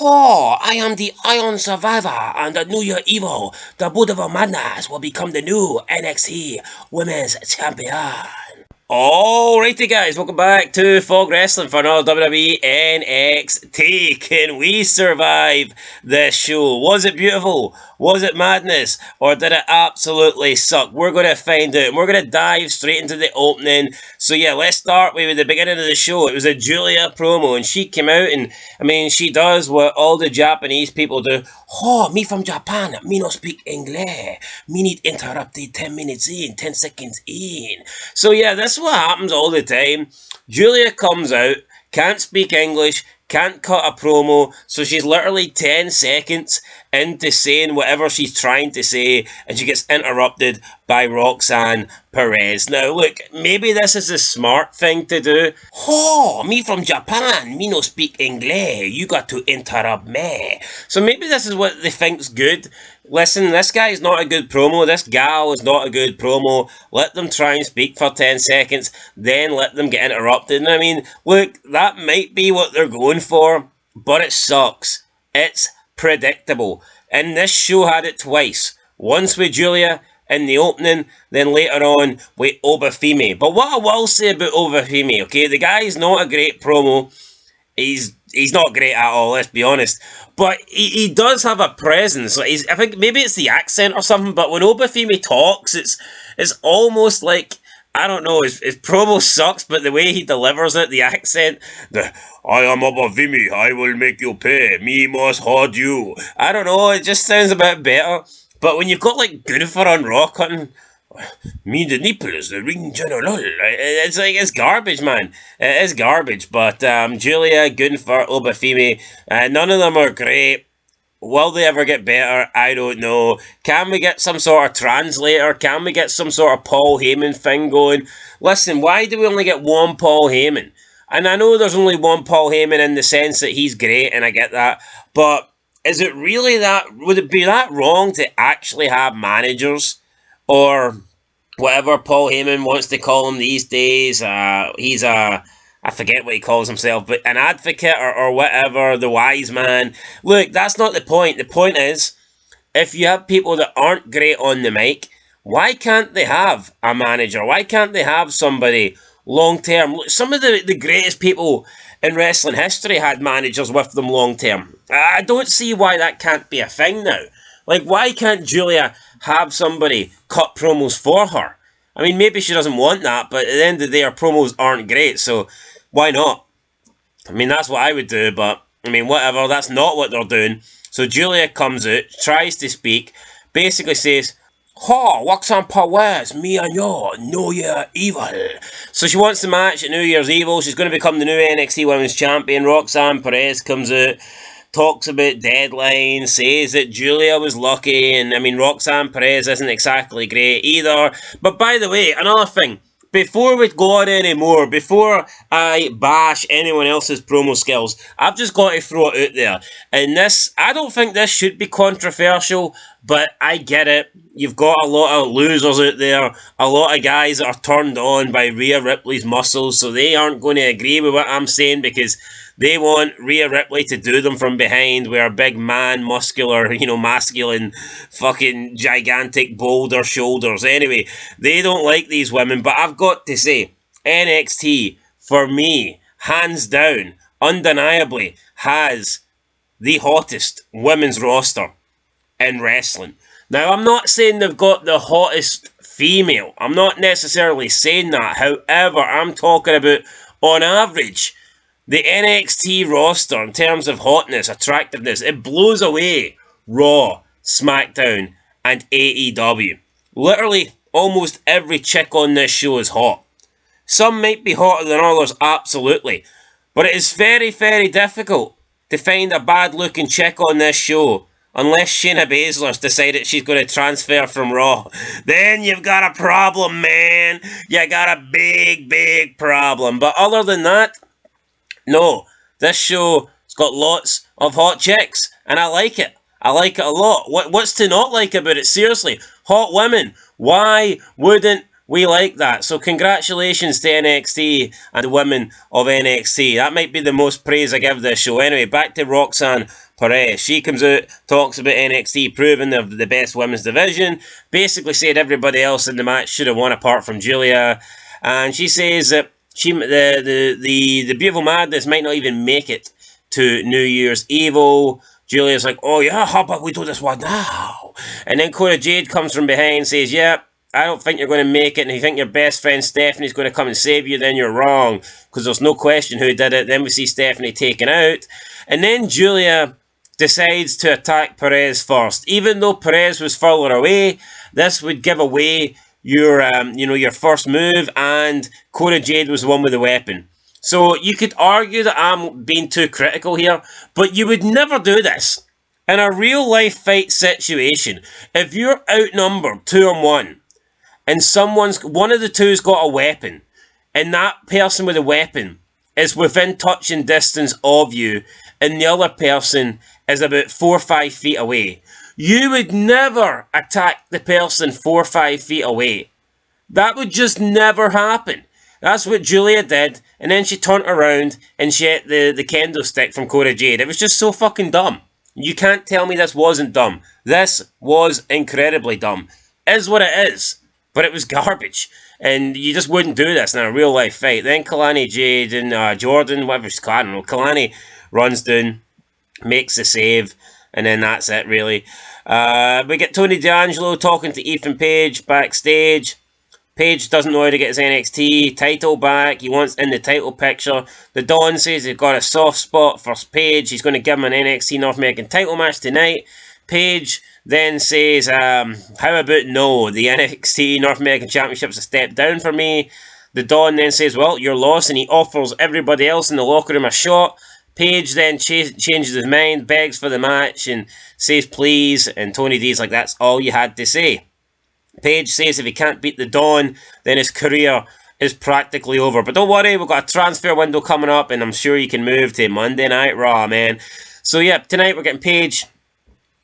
Oh, I am the Iron Survivor and the New Year Evil. The Buddha of Madness will become the new NXT Women's Champion. Alrighty guys, welcome back to Fog Wrestling for another WWE NXT. Can we survive this show? Was it beautiful? Was it madness? Or did it absolutely suck? We're going to find out. And we're going to dive straight into the opening. So yeah, let's start with the beginning of the show. It was a Julia promo and she came out and, I mean, she does what all the Japanese people do. Oh, me from Japan, me no speak English. Me need interrupted 10 minutes in, 10 seconds in. So yeah, this is what happens all the time. Julia comes out, can't speak English, can't cut a promo, so she's literally 10 seconds into saying whatever she's trying to say, and she gets interrupted by Roxanne Perez. Now, look, maybe this is a smart thing to do. Oh, me from Japan, me no speak English, you got to interrupt me. So maybe this is what they think's good. Listen, this guy is not a good promo, this gal is not a good promo. Let them try and speak for 10 seconds, then let them get interrupted. And I mean, look, that might be what they're going for, but it sucks. It's predictable. And this show had it twice. Once with Julia in the opening, then later on with Wwe Nxt. But what I will say about Wwe Nxt, okay, the guy's not a great promo. He's not great at all, let's be honest. But he does have a presence. I think maybe it's the accent or something, but when Wwe Nxt talks, it's almost like, I don't know, his promo sucks, but the way he delivers it, the accent, I am Wwe Nxt, I will make you pay, me must hold you. I don't know, it just sounds a bit better. But when you've got like Gunther on Raw cutting, me the nipples, the ring general, it's like, it's garbage, man. It is garbage. But Julia, Gunther, Wwe Nxt, none of them are great. Will they ever get better? I don't know. Can we get some sort of translator? Can we get some sort of Paul Heyman thing going? Listen, why do we only get one Paul Heyman? And I know there's only one Paul Heyman in the sense that he's great, and I get that. But is it really that, would it be that wrong to actually have managers? Or whatever Paul Heyman wants to call him these days. He's a, I forget what he calls himself, but an advocate or whatever, the wise man. Look, that's not the point. The point is, if you have people that aren't great on the mic, why can't they have a manager? Why can't they have somebody long term? Some of the greatest people in wrestling history had managers with them long term. I don't see why that can't be a thing now. Like, why can't Julia have somebody cut promos for her? I mean, maybe she doesn't want that, but at the end of the day, her promos aren't great, so why not? I mean, that's what I would do, but, I mean, whatever, that's not what they're doing. So Julia comes out, tries to speak, basically says, "Oh, Roxanne Perez, me and you, New Year Evil." So she wants the match at New Year's Evil. She's going to become the new NXT Women's Champion. Roxanne Perez comes out, talks about deadline, says that Julia was lucky, and I mean, Roxanne Perez isn't exactly great either. But by the way, another thing, before we go on anymore, before I bash anyone else's promo skills, I've just got to throw it out there. And this, I don't think this should be controversial, but I get it. You've got a lot of losers out there, a lot of guys that are turned on by Rhea Ripley's muscles, so they aren't going to agree with what I'm saying because they want Rhea Ripley to do them from behind with her big man, muscular, masculine, fucking gigantic boulder shoulders. Anyway, they don't like these women, but I've got to say, NXT, for me, hands down, undeniably, has the hottest women's roster in wrestling. Now, I'm not saying they've got the hottest female. I'm not necessarily saying that. However, I'm talking about, on average, the NXT roster, in terms of hotness, attractiveness, it blows away Raw, SmackDown, and AEW. Literally, almost every chick on this show is hot. Some might be hotter than others, absolutely. But it is very, very difficult to find a bad-looking chick on this show, unless Shayna Baszler's decided she's going to transfer from Raw. Then you've got a problem, man. You got a big, big problem. But other than that, no, this show's got lots of hot chicks, and I like it. I like it a lot. What's to not like about it? Seriously, hot women. Why wouldn't we like that? So congratulations to NXT and the women of NXT. That might be the most praise I give this show. Anyway, back to Roxanne Perez. She comes out, talks about NXT proving they're the best women's division, basically said everybody else in the match should have won apart from Julia, and she says that the Beautiful Madness might not even make it to New Year's Evil. Julia's like, oh yeah, how about we do this one now? And then Cora Jade comes from behind and says, yeah, I don't think you're going to make it, and if you think your best friend Stephanie's going to come and save you, then you're wrong, because there's no question who did it. Then we see Stephanie taken out, and then Julia decides to attack Perez first. Even though Perez was further away, this would give away your first move, and Cora Jade was the one with the weapon. So you could argue that I'm being too critical here, but you would never do this in a real life fight situation. If you're outnumbered 2-on-1, and one of the two's got a weapon, and that person with a weapon is within touching distance of you, and the other person is about 4 or 5 feet away, you would never attack the person 4 or 5 feet away. That would just never happen. That's what Julia did, and then she turned around and she ate the kendo stick from Cora Jade. It was just so fucking dumb. You can't tell me this wasn't dumb. This was incredibly dumb. Is what it is. But it was garbage. And you just wouldn't do this in a real life fight. Then Kalani Jade and Jordan, whatever it's called, I don't know. Kalani runs down, makes the save, and then that's it really. We get Tony D'Angelo talking to Ethan Page backstage. Page doesn't know how to get his NXT title back. He wants in the title picture. The Don says he's got a soft spot for Page. He's going to give him an NXT North American title match tonight. Page then says, how about no? The NXT North American Championship's a step down for me. The Don then says, well, you're lost, and he offers everybody else in the locker room a shot. Page then changes his mind, begs for the match, and says please, and Tony D's like, that's all you had to say. Page says if he can't beat the Don, then his career is practically over. But don't worry, we've got a transfer window coming up, and I'm sure you can move to Monday Night Raw, man. So yeah, tonight we're getting Page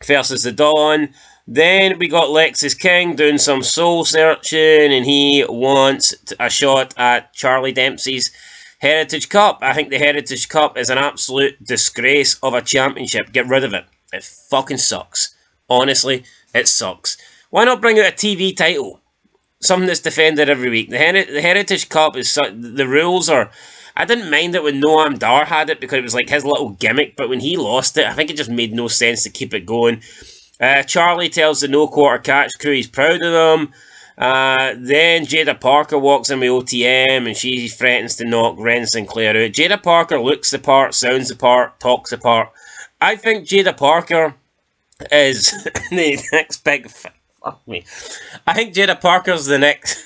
versus the Don. Then we got Lexis King doing some soul searching, and he wants a shot at Charlie Dempsey's Heritage Cup. I think the Heritage Cup is an absolute disgrace of a championship. Get rid of it. It fucking sucks. Honestly, it sucks. Why not bring out a TV title? Something that's defended every week. The Heritage Cup is... The rules are... I didn't mind it when Noam Dar had it because it was like his little gimmick, but when he lost it, I think it just made no sense to keep it going. Charlie tells the No Quarter Catch crew he's proud of them. Then Jada Parker walks in with OTM and she threatens to knock Ren Sinclair out. Jada Parker looks the part, sounds the part, talks the part. I think Jada Parker is the next big... Fuck me. I think Jada Parker's the next...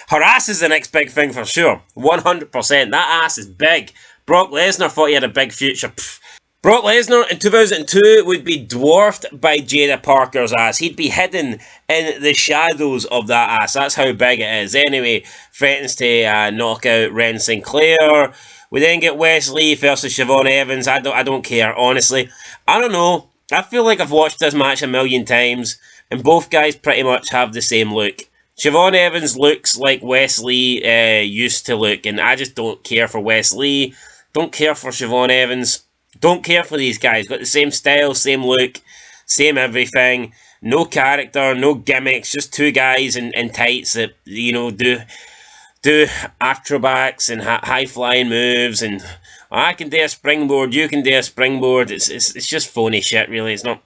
Her ass is the next big thing for sure. 100%. That ass is big. Brock Lesnar thought he had a big future. Pfft. Brock Lesnar in 2002 would be dwarfed by Jada Parker's ass. He'd be hidden in the shadows of that ass. That's how big it is. Anyway, threatens to knock out Ren Sinclair. We then get Wes Lee versus Siobhan Evans. I don't care, honestly. I don't know. I feel like I've watched this match a million times, and both guys pretty much have the same look. Siobhan Evans looks like Wes Lee used to look, and I just don't care for Wes Lee. Don't care for Siobhan Evans. Don't care for these guys. Got the same style, same look, same everything. No character, no gimmicks. Just two guys in tights that, you know, do acrobats and high flying moves, and I can do a springboard, you can do a springboard. It's just phony shit, really. It's not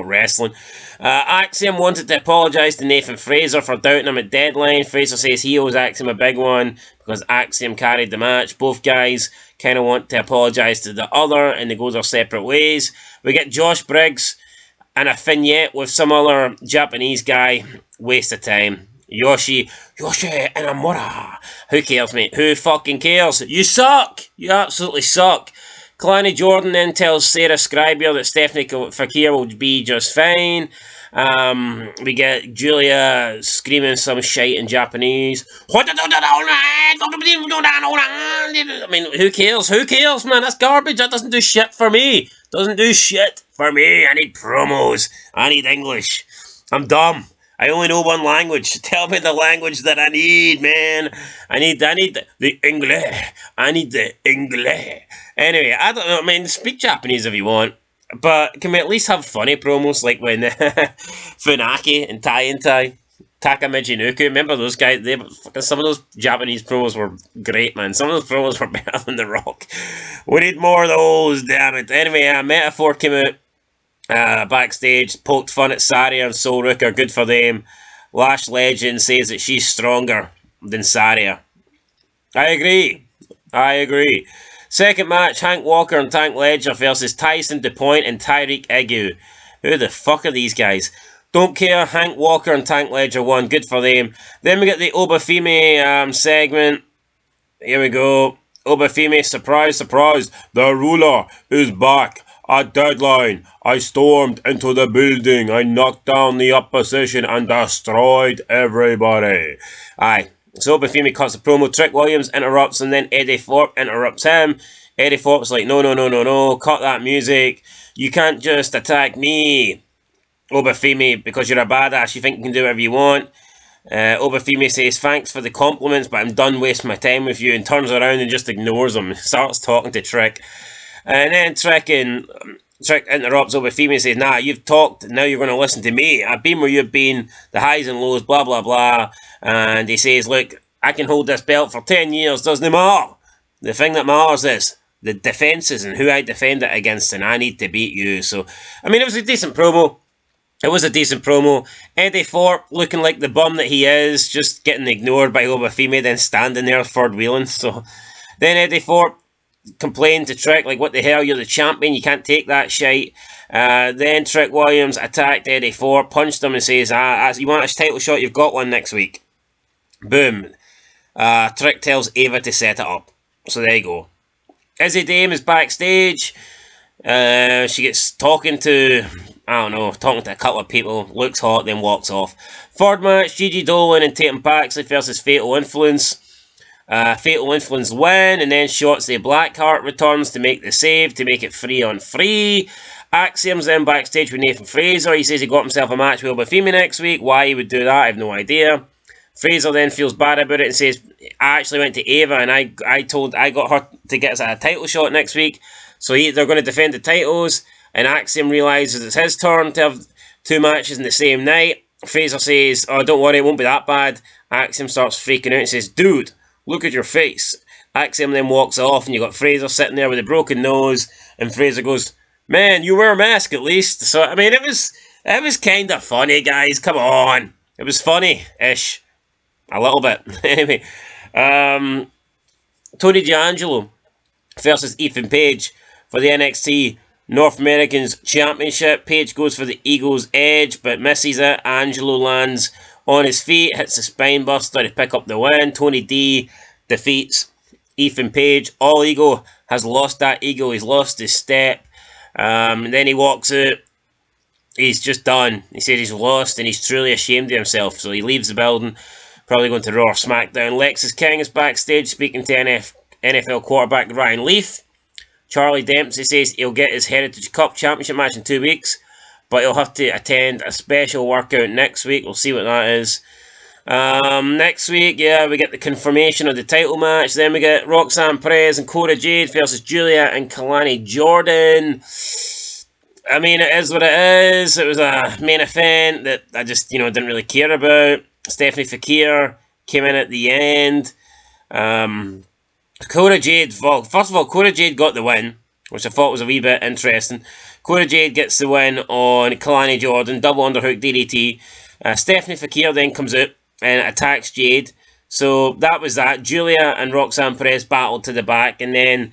wrestling. Axiom wanted to apologise to Nathan Fraser for doubting him at Deadline. Fraser says he owes Axiom a big one because Axiom carried the match. Both guys kind of want to apologise to the other, and they go their separate ways. We get Josh Briggs and a vignette with some other Japanese guy. Waste of time. Yoshi Inamura. Who cares, mate? Who fucking cares? You suck! You absolutely suck. Kalani Jordan then tells Sarah Scriber that Stephanie Fakir will be just fine. We get Julia screaming some shite in Japanese. I mean, who cares? Who cares, man? That's garbage. That doesn't do shit for me. Doesn't do shit for me. I need promos. I need English. I'm dumb. I only know one language. Tell me the language that I need, man. I need the English. I need the English. Anyway, I don't know. I mean, speak Japanese if you want. But can we at least have funny promos like when Funaki and Tai Takamichi Nuku, remember those guys? Some of those Japanese promos were great, man. Some of those promos were better than The Rock. We need more of those, damn it. Anyway, Metaphor came out backstage, poked fun at Saria and Soul Rooker, good for them. Lash Legend says that she's stronger than Saria. I agree. Second match, Hank Walker and Tank Ledger versus Tyson DuPont and Tyreek Egu. Who the fuck are these guys? Don't care, Hank Walker and Tank Ledger won, good for them. Then we get the Obafemi segment. Here we go. Obafemi, surprise, surprise, the ruler is back. At Deadline, I stormed into the building, I knocked down the opposition and destroyed everybody. Aye. So Obafemi cuts the promo, Trick Williams interrupts, and then Eddie Thorpe interrupts him. Eddie Thorpe's like, no, cut that music. You can't just attack me, Obafemi, because you're a badass. You think you can do whatever you want. Obafemi says, thanks for the compliments, but I'm done wasting my time with you, and turns around and just ignores him. Starts talking to Trick. And then Trick interrupts Obafemi and says, nah, you've talked, now you're going to listen to me. I've been where you've been, the highs and lows, blah, blah, blah. And he says, look, I can hold this belt for 10 years, doesn't it matter? The thing that matters is the defences and who I defend it against, and I need to beat you. So, I mean, it was a decent promo. Eddie Thorpe, looking like the bum that he is, just getting ignored by Obafemi, then standing there third wheeling. So, then Eddie Thorpe complained to Trick, like, what the hell, you're the champion, you can't take that shite. Then Trick Williams attacked Eddie Thorpe, punched him and says, you want a title shot, you've got one next week. Boom. Trick tells Ava to set it up. So there you go. Izzy Dame is backstage. She gets talking to a couple of people, looks hot, then walks off. Third match, Gigi Dolan and Tatum Paxley versus Fatal Influence. Fatal Influence win, and then Shotzi Blackheart returns to make the save, to make it 3-on-3. Axiom's then backstage with Nathan Fraser. He says he got himself a match with Obafemi next week. Why he would do that, I have no idea. Fraser then feels bad about it and says, I actually went to Ava and I got her to get us a title shot next week. So they're going to defend the titles, and Axiom realises it's his turn to have two matches in the same night. Fraser says, oh, don't worry, it won't be that bad. Axiom starts freaking out and says, dude, look at your face. Axiom then walks off, and you got Fraser sitting there with a broken nose, and Fraser goes, man, you wear a mask at least. So, I mean, it was kind of funny, guys. Come on. It was funny-ish. A little bit. Anyway, Tony D'Angelo versus Ethan Page for the NXT North Americans Championship. Page goes for the Eagle's Edge, but misses it. Angelo lands on his feet, hits the spine buster to pick up the win. Tony D defeats Ethan Page. All Ego has lost that ego. He's lost his step. And then he walks out. He's just done. He said he's lost and he's truly ashamed of himself. So he leaves the building, probably going to Raw or SmackDown. Lexus King is backstage speaking to NFL quarterback Ryan Leaf. Charlie Dempsey says he'll get his Heritage Cup Championship match in 2 weeks, but he'll have to attend a special workout next week. We'll see what that is. Next week, we get the confirmation of the title match. Then we get Roxanne Perez and Cora Jade versus Julia and Kalani Jordan. I mean, it is what it is. It was a main event that I just, didn't really care about. Stephanie Fakir came in at the end. Cora Jade, first of all, Cora Jade got the win, which I thought was a wee bit interesting. Cora Jade gets the win on Kalani Jordan, double underhook DDT. Stephanie Fakir then comes out and attacks Jade. So that was that. Julia and Roxanne Perez battled to the back, and then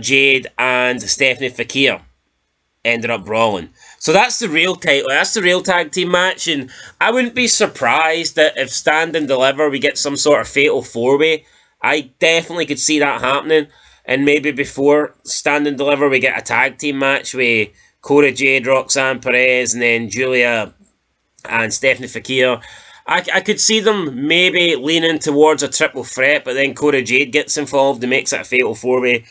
Jade and Stephanie Fakir ended up brawling. So that's the real title. That's the real tag team match, and I wouldn't be surprised that if Stand and Deliver we get some sort of fatal four-way. I definitely could see that happening, and maybe before Stand and Deliver we get a tag team match with Cora Jade, Roxanne Perez, and then Julia and Stephanie Fakir. I could see them maybe leaning towards a triple threat, but then Cora Jade gets involved and makes it a fatal four-way.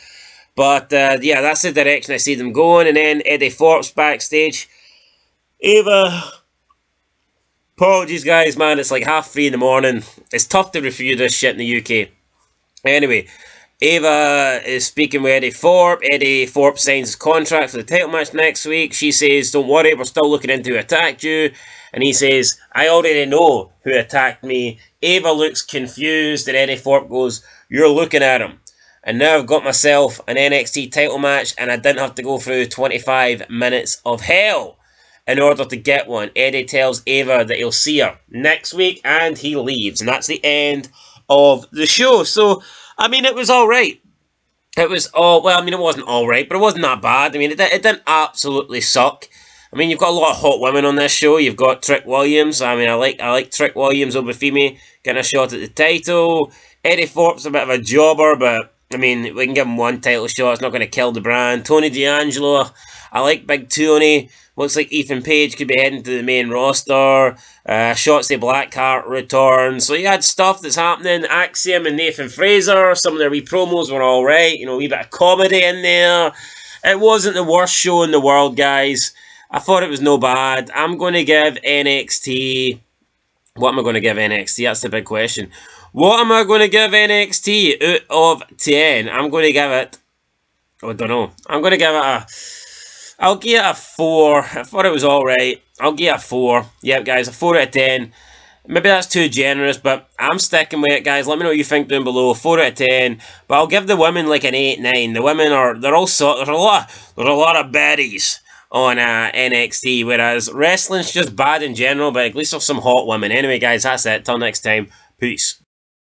But, that's the direction I see them going. And then Eddie Thorpe's backstage. Ava, apologies guys, man, it's like 3:30 in the morning. It's tough to review this shit in the UK. Anyway, Ava is speaking with Eddie Thorpe. Eddie Thorpe signs his contract for the title match next week. She says, don't worry, we're still looking into who attacked you. And he says, I already know who attacked me. Ava looks confused, and Eddie Thorpe goes, you're looking at him. And now I've got myself an NXT title match, and I didn't have to go through 25 minutes of hell in order to get one. Eddie tells Ava that he'll see her next week, and he leaves. And that's the end of the show. So, I mean, it was alright. It was it wasn't alright, but it wasn't that bad. I mean, it didn't absolutely suck. I mean, you've got a lot of hot women on this show. You've got Trick Williams. I mean, I like Trick Williams over Feime getting a shot at the title. Eddie Thorpe's a bit of a jobber, but I mean, we can give him one title shot. It's not going to kill the brand. Tony D'Angelo, I like Big Tony. Looks like Ethan Page could be heading to the main roster. Shotzi Blackheart returns. So you had stuff that's happening. Axiom and Nathan Fraser. Some of their wee promos were alright. You know, a wee bit of comedy in there. It wasn't the worst show in the world, guys. I thought it was no bad. I'm going to give NXT... What am I going to give NXT? That's the big question. What am I going to give NXT out of 10? I'm going to give it... I don't know. I'm going to give it a... I'll give it a 4. I thought it was alright. I'll give it a 4. Yep, guys, a 4 out of 10. Maybe that's too generous, but I'm sticking with it, guys. Let me know what you think down below. 4 out of 10. But I'll give the women like an 8, 9. The women they're all there's a lot of baddies on NXT, whereas wrestling's just bad in general, but at least there's some hot women. Anyway, guys, that's it. Till next time. Peace.